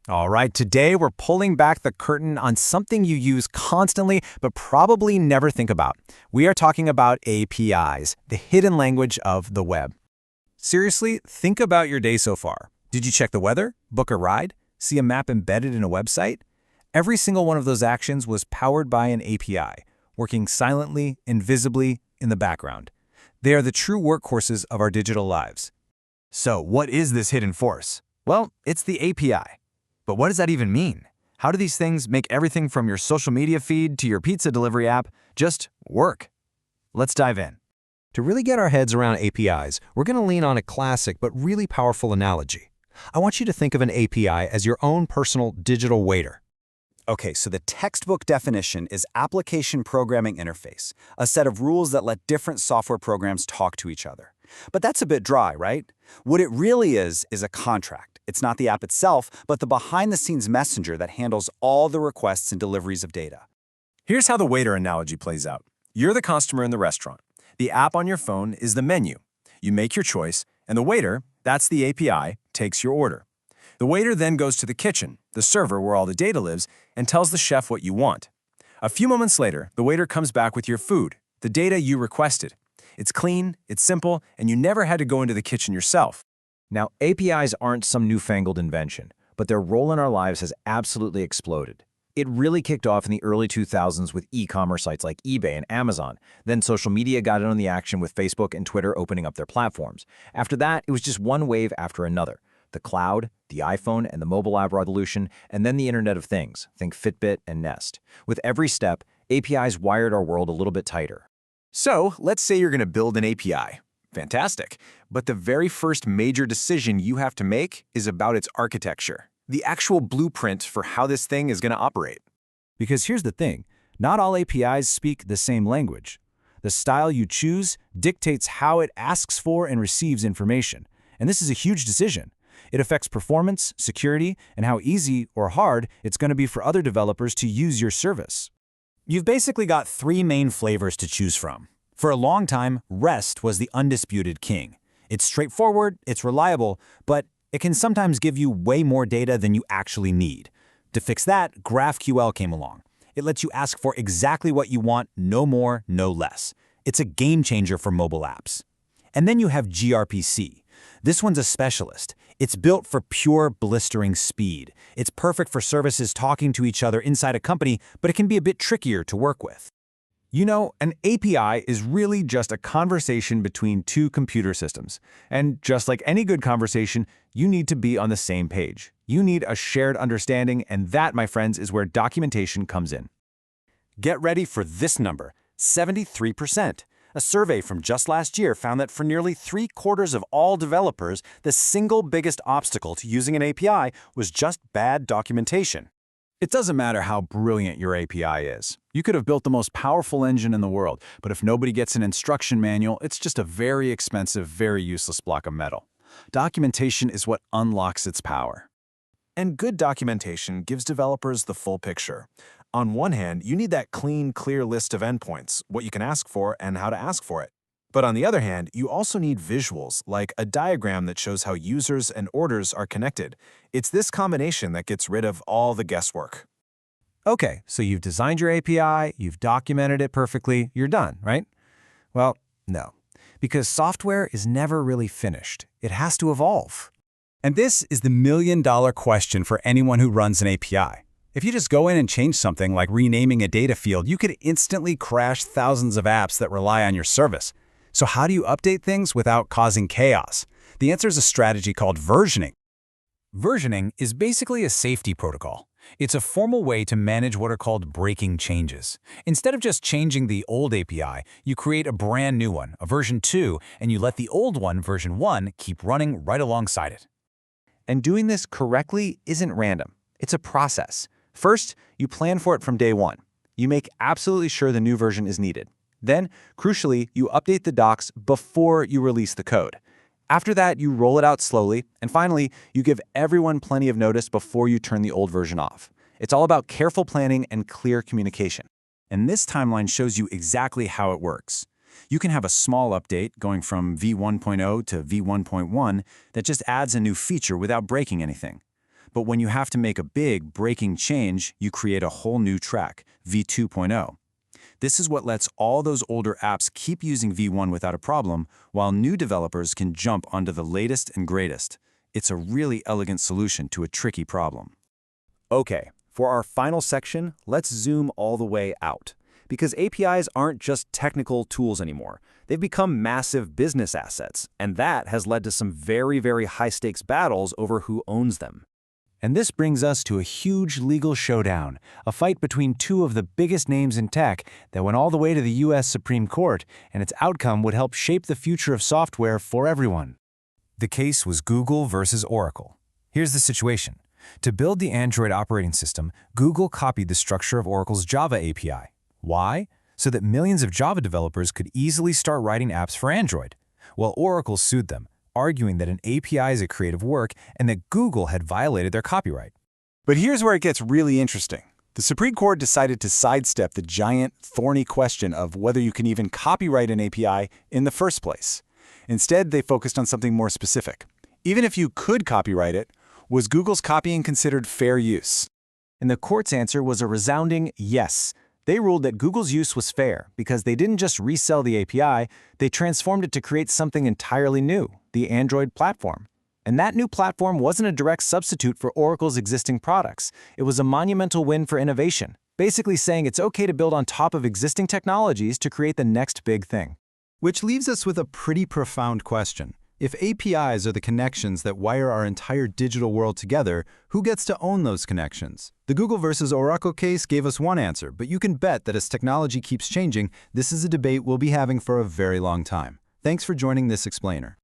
All right, today we're pulling back the curtain on something you use constantly but probably never think about. We are talking about APIs, the hidden language of the web. Seriously, think about your day so far. Did you check the weather, book a ride, see a map embedded in a website? Every single one of those actions was powered by an API, working silently, invisibly, in the background. They are the true workhorses of our digital lives. So, what is this hidden force? Well, it's the API. But what does that even mean? How do these things make everything from your social media feed to your pizza delivery app just work? Let's dive in. To really get our heads around APIs, we're going to lean on a classic but really powerful analogy. I want you to think of an API as your own personal digital waiter. Okay, so the textbook definition is application programming interface, a set of rules that let different software programs talk to each other. But that's a bit dry, right? What it really is a contract. It's not the app itself, but the behind-the-scenes messenger that handles all the requests and deliveries of data. Here's how the waiter analogy plays out. You're the customer in the restaurant. The app on your phone is the menu. You make your choice, and the waiter, that's the API, takes your order. The waiter then goes to the kitchen, the server where all the data lives, and tells the chef what you want. A few moments later, the waiter comes back with your food, the data you requested. It's clean, it's simple, and you never had to go into the kitchen yourself. Now, APIs aren't some newfangled invention, but their role in our lives has absolutely exploded. It really kicked off in the early 2000s with e-commerce sites like eBay and Amazon. Then social media got in on the action with Facebook and Twitter opening up their platforms. After that, it was just one wave after another. The cloud, the iPhone, and the mobile app revolution, and then the Internet of Things, think Fitbit and Nest. With every step, APIs wired our world a little bit tighter. So, let's say you're going to build an API. Fantastic. But the very first major decision you have to make is about its architecture, the actual blueprint for how this thing is going to operate. Because here's the thing, not all APIs speak the same language. The style you choose dictates how it asks for and receives information. And this is a huge decision. It affects performance, security, and how easy or hard it's going to be for other developers to use your service. You've basically got three main flavors to choose from. For a long time, REST was the undisputed king. It's straightforward, it's reliable, but it can sometimes give you way more data than you actually need. To fix that, GraphQL came along. It lets you ask for exactly what you want, no more, no less. It's a game changer for mobile apps. And then you have gRPC. This one's a specialist. It's built for pure blistering speed. It's perfect for services talking to each other inside a company, but it can be a bit trickier to work with. You know, an API is really just a conversation between two computer systems. And just like any good conversation, you need to be on the same page. You need a shared understanding, and that, my friends, is where documentation comes in. Get ready for this number, 73%. A survey from just last year found that for nearly 3/4 of all developers, the single biggest obstacle to using an API was just bad documentation. It doesn't matter how brilliant your API is. You could have built the most powerful engine in the world, but if nobody gets an instruction manual, it's just a very expensive, very useless block of metal. Documentation is what unlocks its power. And good documentation gives developers the full picture. On one hand, you need that clean, clear list of endpoints, what you can ask for and how to ask for it. But on the other hand, you also need visuals, like a diagram that shows how users and orders are connected. It's this combination that gets rid of all the guesswork. Okay, so you've designed your API, you've documented it perfectly, you're done, right? Well, no, because software is never really finished. It has to evolve. And this is the million-dollar question for anyone who runs an API. If you just go in and change something like renaming a data field, you could instantly crash thousands of apps that rely on your service. So how do you update things without causing chaos? The answer is a strategy called versioning. Versioning is basically a safety protocol. It's a formal way to manage what are called breaking changes. Instead of just changing the old API, you create a brand new one, a version 2, and you let the old one, version 1, keep running right alongside it. And doing this correctly isn't random. It's a process. First, you plan for it from day one. You make absolutely sure the new version is needed. Then, crucially, you update the docs before you release the code. After that, you roll it out slowly, and finally, you give everyone plenty of notice before you turn the old version off. It's all about careful planning and clear communication. And this timeline shows you exactly how it works. You can have a small update going from v1.0 to v1.1 that just adds a new feature without breaking anything. But when you have to make a big, breaking change, you create a whole new track, v2.0. This is what lets all those older apps keep using v1 without a problem, while new developers can jump onto the latest and greatest. It's a really elegant solution to a tricky problem. Okay, for our final section, let's zoom all the way out. Because APIs aren't just technical tools anymore. They've become massive business assets, and that has led to some very, very high-stakes battles over who owns them. And this brings us to a huge legal showdown, a fight between two of the biggest names in tech that went all the way to the US Supreme Court, and its outcome would help shape the future of software for everyone. The case was Google versus Oracle. Here's the situation. To build the Android operating system, Google copied the structure of Oracle's Java API. Why? So that millions of Java developers could easily start writing apps for Android. Well, Oracle sued them, arguing that an API is a creative work and that Google had violated their copyright. But here's where it gets really interesting. The Supreme Court decided to sidestep the giant, thorny question of whether you can even copyright an API in the first place. Instead, they focused on something more specific. Even if you could copyright it, was Google's copying considered fair use? And the court's answer was a resounding yes. They ruled that Google's use was fair because they didn't just resell the API, they transformed it to create something entirely new, the Android platform. And that new platform wasn't a direct substitute for Oracle's existing products. It was a monumental win for innovation, basically saying it's okay to build on top of existing technologies to create the next big thing. Which leaves us with a pretty profound question. If APIs are the connections that wire our entire digital world together, who gets to own those connections? The Google versus Oracle case gave us one answer, but you can bet that as technology keeps changing, this is a debate we'll be having for a very long time. Thanks for joining this explainer.